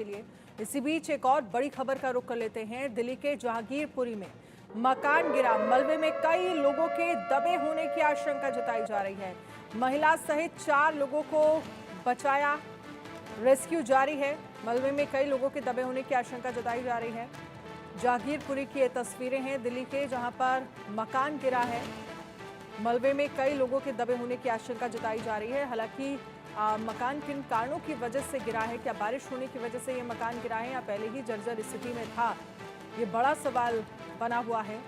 के लिए। इसी बीच एक और बड़ी खबर का रुख कर लेते हैं। दिल्ली के जहांगीरपुरी में मकान गिरा, मलबे में कई लोगों के दबे होने की आशंका जताई जा रही है। महिला सहित 4 लोगों को बचाया, रेस्क्यू जारी है। मलबे में कई लोगों के दबे होने की आशंका जताई जा रही है। जहांगीरपुरी की ये तस्वीरें हैं दिल्ली के, जहां पर मकान गिरा है। मलबे में कई लोगों के दबे होने की आशंका जताई जा रही है। हालांकि मकान किन कारणों की वजह से गिरा है, क्या बारिश होने की वजह से ये मकान गिरा है या पहले ही जर्जर स्थिति में था, ये बड़ा सवाल बना हुआ है।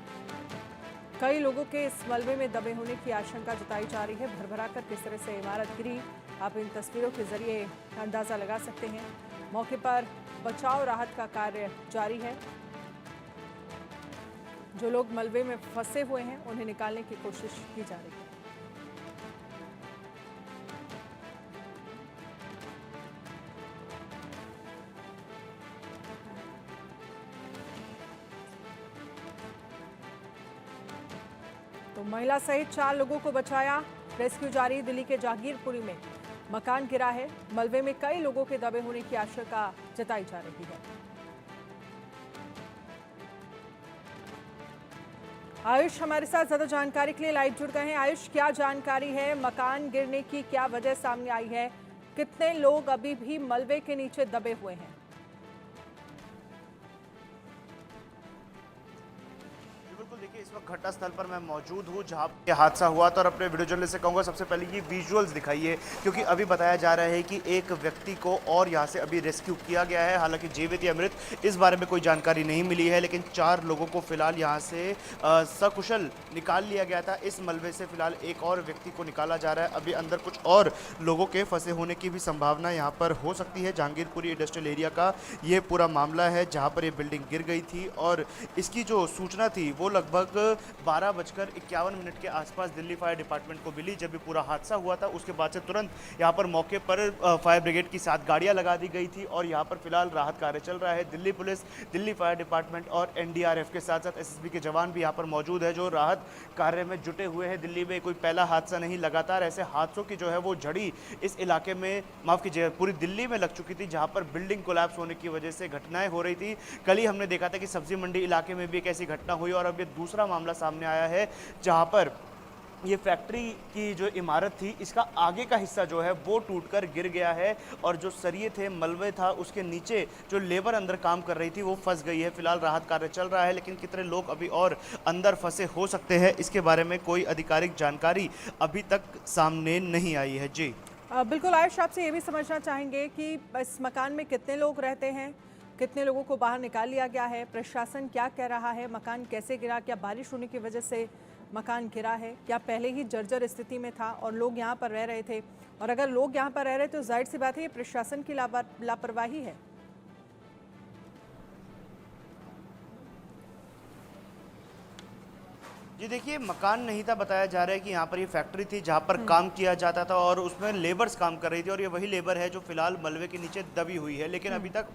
कई लोगों के इस मलबे में दबे होने की आशंका जताई जा रही है। भरभरा कर किस तरह से इमारत गिरी, आप इन तस्वीरों के जरिए अंदाजा लगा सकते हैं। मौके पर बचाव राहत का कार्य जारी है। जो लोग मलबे में फंसे हुए हैं उन्हें निकालने की कोशिश की जा रही है। तो महिला सहित 4 लोगों को बचाया, रेस्क्यू जारी। दिल्ली के जहांगीरपुरी में मकान गिरा है, मलबे में कई लोगों के दबे होने की आशंका जताई जा रही है। आयुष हमारे साथ ज्यादा जानकारी के लिए लाइव जुड़ गए हैं। आयुष, क्या जानकारी है, मकान गिरने की क्या वजह सामने आई है, कितने लोग अभी भी मलबे के नीचे दबे हुए हैं? देखिए, इस वक्त घटनास्थल पर मैं मौजूद हूँ जहाँ ये हादसा हुआ था और अपने वीडियो जर्नलिस्ट से कहूँगा सबसे पहले ये विजुअल्स दिखाइए, क्योंकि अभी बताया जा रहा है कि एक व्यक्ति को और यहाँ से अभी रेस्क्यू किया गया है। हालांकि जीवित या मृत इस बारे में कोई जानकारी नहीं मिली है, लेकिन 4 लोगों को फिलहाल यहाँ से सकुशल निकाल लिया गया था। इस मलबे से फिलहाल एक और व्यक्ति को निकाला जा रहा है। अभी अंदर कुछ और लोगों के फंसे होने की भी संभावना यहाँ पर हो सकती है। जहांगीरपुरी इंडस्ट्रियल एरिया का ये पूरा मामला है जहाँ पर ये बिल्डिंग गिर गई थी और इसकी जो सूचना थी वो लगभग 12:51 के आसपास दिल्ली फायर डिपार्टमेंट को मिली। जब ये पूरा हादसा हुआ था उसके बाद से तुरंत यहाँ पर मौके पर फायर ब्रिगेड की 7 गाड़ियाँ लगा दी गई थी और यहाँ पर फिलहाल राहत कार्य चल रहा है। Delhi police, Delhi fire department और एनडीआरएफ के साथ साथ एसएसबी के जवान भी यहाँ पर मौजूद है जो राहत कार्य में जुटे हुए हैं। दिल्ली में कोई पहला हादसा नहीं, लगातार ऐसे हादसों की जो है वो झड़ी इस इलाके में, माफ कीजिए, पूरी दिल्ली में लग चुकी थी, जहाँ पर बिल्डिंग कोलैप्स होने की वजह से घटनाएं हो रही थी। कल ही हमने देखा था कि सब्जी मंडी इलाके में भी एक ऐसी घटना हुई और अब ये दूसरा मामला सामने आया है जहां पर ये फैक्ट्री की जो इमारत थी इसका आगे का हिस्सा जो है वो टूटकर गिर गया है और जो सरिये थे, मलबे था, उसके नीचे जो लेबर अंदर काम कर रही थी वो फंस गई है। फिलहाल राहत कार्य चल रहा है, लेकिन कितने लोग अभी और अंदर फंसे हो सकते हैं इसके बारे में कोई आधिकारिक जानकारी अभी तक सामने नहीं आई है। जी बिल्कुल आयुष, आपसे ये भी समझना चाहेंगे कि इस मकान में कितने लोग रहते हैं, कितने लोगों को बाहर निकाल लिया गया है, प्रशासन क्या कह रहा है, मकान कैसे गिरा, क्या बारिश होने की वजह से मकान गिरा है, क्या पहले ही जर्जर स्थिति में था और लोग यहाँ पर रह रहे थे, और अगर लोग यहाँ पर रह रहे तो जाहिर सी बात है ये प्रशासन की लापरवाही है। जी देखिए, मकान नहीं था, बताया जा रहा है कि यहाँ पर ये फैक्ट्री थी जहाँ पर काम किया जाता था और उसमें लेबर्स काम कर रही थी और ये वही लेबर है जो फिलहाल मलबे के नीचे दबी हुई है। लेकिन अभी तक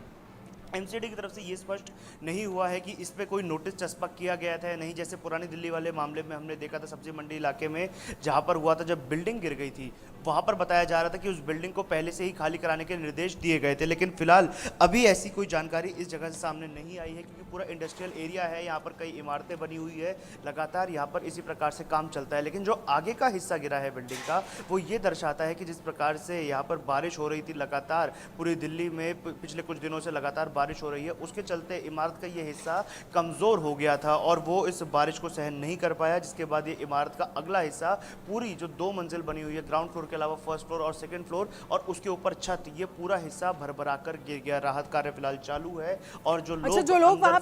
एमसीडी की तरफ से ये स्पष्ट नहीं हुआ है कि इस पे कोई नोटिस चस्पा किया गया था या नहीं। जैसे पुरानी दिल्ली वाले मामले में हमने देखा था सब्जी मंडी इलाके में जहाँ पर हुआ था, जब बिल्डिंग गिर गई थी वहाँ पर बताया जा रहा था कि उस बिल्डिंग को पहले से ही खाली कराने के निर्देश दिए गए थे। लेकिन फिलहाल अभी ऐसी कोई जानकारी इस जगह से सामने नहीं आई है, क्योंकि पूरा इंडस्ट्रियल एरिया है, यहाँ पर कई इमारतें बनी हुई है, लगातार यहाँ पर इसी प्रकार से काम चलता है। लेकिन जो आगे का हिस्सा गिरा है बिल्डिंग का वो ये दर्शाता है कि जिस प्रकार से यहाँ पर बारिश हो रही थी, लगातार पूरी दिल्ली में पिछले कुछ दिनों से लगातार बारिश हो रही है, उसके चलते इमारत का ये हिस्सा कमज़ोर हो गया था और वो इस बारिश को सहन नहीं कर पाया, जिसके बाद ये इमारत का अगला हिस्सा, पूरी जो 2 मंजिल बनी हुई है, ग्राउंड फ्लोर के अलावा फर्स्ट फ्लोर और सेकंड फ्लोर और उसके ऊपर छत, ये पूरा हिस्सा भरभरा कर गिर गया। राहत कार्य फिलहाल चालू है और जो लोग वहां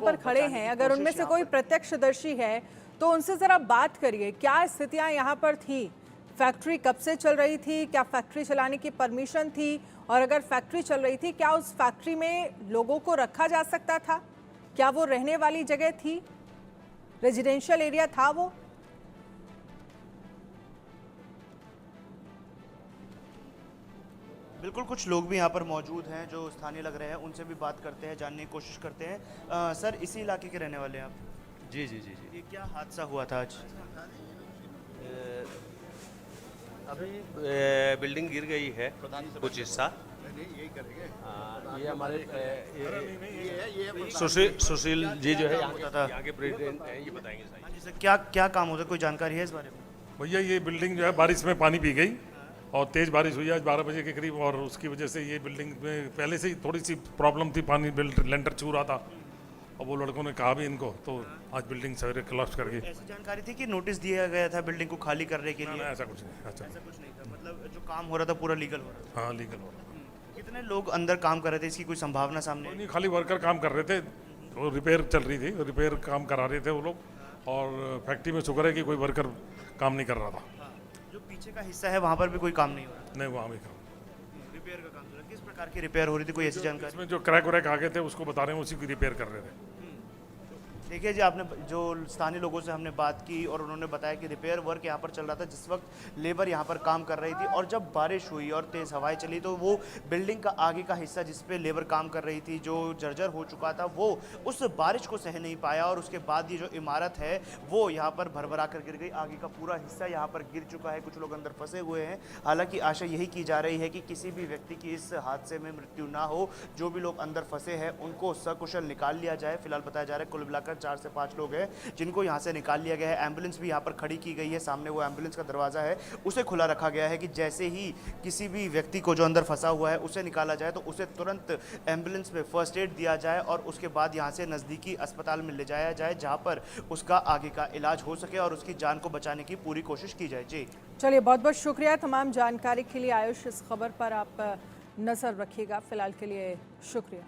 पर खड़े हैं, अगर उनमें से कोई प्रत्यक्षदर्शी है तो उनसे जरा बात करिए, क्या स्थितियां यहाँ पर थी, फैक्ट्री कब से चल रही थी, क्या फैक्ट्री चलाने की परमिशन थी, और अगर फैक्ट्री चल रही थी क्या उस फैक्ट्री में लोगों को रखा जा सकता था, क्या वो रहने वाली जगह थी, रेजिडेंशियल एरिया था वो? बिल्कुल, कुछ लोग भी यहाँ पर मौजूद हैं जो स्थानीय लग रहे हैं, उनसे भी बात करते हैं, जानने की कोशिश करते हैं। सर, इसी इलाके के रहने वाले हैं आप? जी जी जी जी। ये क्या हादसा हुआ था आज? अभी बिल्डिंग गिर गई है कुछ हिस्सा, ये हमारे सुशील जी जो है यहाँ के प्रेसिडेंट हैं, ये बताएंगे सही। हाँ जी सर, क्या क्या काम होता है, कोई जानकारी है इस बारे में? भैया ये बिल्डिंग जो है बारिश में पानी पी गई और तेज़ बारिश हुई आज 12 बजे के करीब, और उसकी वजह से ये बिल्डिंग में पहले से ही थोड़ी सी प्रॉब्लम थी, पानी लेंटर छू रहा था और वो लड़कों ने कहा भी इनको, तो आज बिल्डिंग सवेरे क्लॉज कर गई। ऐसी जानकारी थी कि नोटिस दिया गया था बिल्डिंग को खाली करने के लिए? ऐसा कुछ नहीं। अच्छा, ऐसा कुछ नहीं था, मतलब जो काम हो रहा था पूरा लीगल हो रहा था। हाँ लीगल हो रहा। कितने लोग अंदर काम कर रहे थे, इसकी कोई संभावना सामने आई? नहीं, खाली वर्कर काम कर रहे थे, वो रिपेयर चल रही थी, रिपेयर काम करा रहे थे वो लोग, और फैक्ट्री में शुक्र है कि कोई वर्कर काम नहीं कर रहा था। जो पीछे का हिस्सा है वहाँ पर भी कोई काम नहीं हो रहा? नहीं, वहाँ भी काम। रिपेयर का काम चल रहा है। किस प्रकार की रिपेयर हो रही थी, कोई ऐसी जानकारी? इसमें जो क्रैक वैक आ गए थे उसको बता रहे हैं, उसी की रिपेयर कर रहे थे। देखिए जी, आपने जो स्थानीय लोगों से हमने बात की और उन्होंने बताया कि रिपेयर वर्क यहाँ पर चल रहा था जिस वक्त लेबर यहाँ पर काम कर रही थी, और जब बारिश हुई और तेज़ हवाएं चली तो वो बिल्डिंग का आगे का हिस्सा जिस पे लेबर काम कर रही थी, जो जर्जर हो चुका था, वो उस बारिश को सह नहीं पाया और उसके बाद ये जो इमारत है वो यहाँ पर भरभरा कर गिर गई। आगे का पूरा हिस्सा यहाँ पर गिर चुका है, कुछ लोग अंदर फंसे हुए हैं। हालांकि आशा यही की जा रही है कि किसी भी व्यक्ति की इस हादसे में मृत्यु ना हो। जो भी लोग अंदर फंसे हैं उनको सकुशल निकाल लिया जाए। फिलहाल बताया जा रहा है कुल मिलाकर 4 से 5 लोग जिनको यहां से निकाल लिया गया है। एम्बुलेंस भी यहां पर खड़ी की गई है, सामने वो एम्बुलेंस का दरवाजा है उसे खुला रखा गया है कि जैसे ही किसी भी व्यक्ति को जो अंदर फंसा हुआ है उसे निकाला जाए तो उसे तुरंत एम्बुलेंस में फर्स्ट एड दिया जाए और उसके बाद यहां से नज़दीकी अस्पताल में ले जाया जाए जहां पर उसका आगे का इलाज हो सके और उसकी जान को बचाने की पूरी कोशिश की जाए। जी चलिए, बहुत बहुत शुक्रिया तमाम जानकारी के लिए आयुष। इस खबर पर आप नज़र रखिएगा। फिलहाल के लिए शुक्रिया।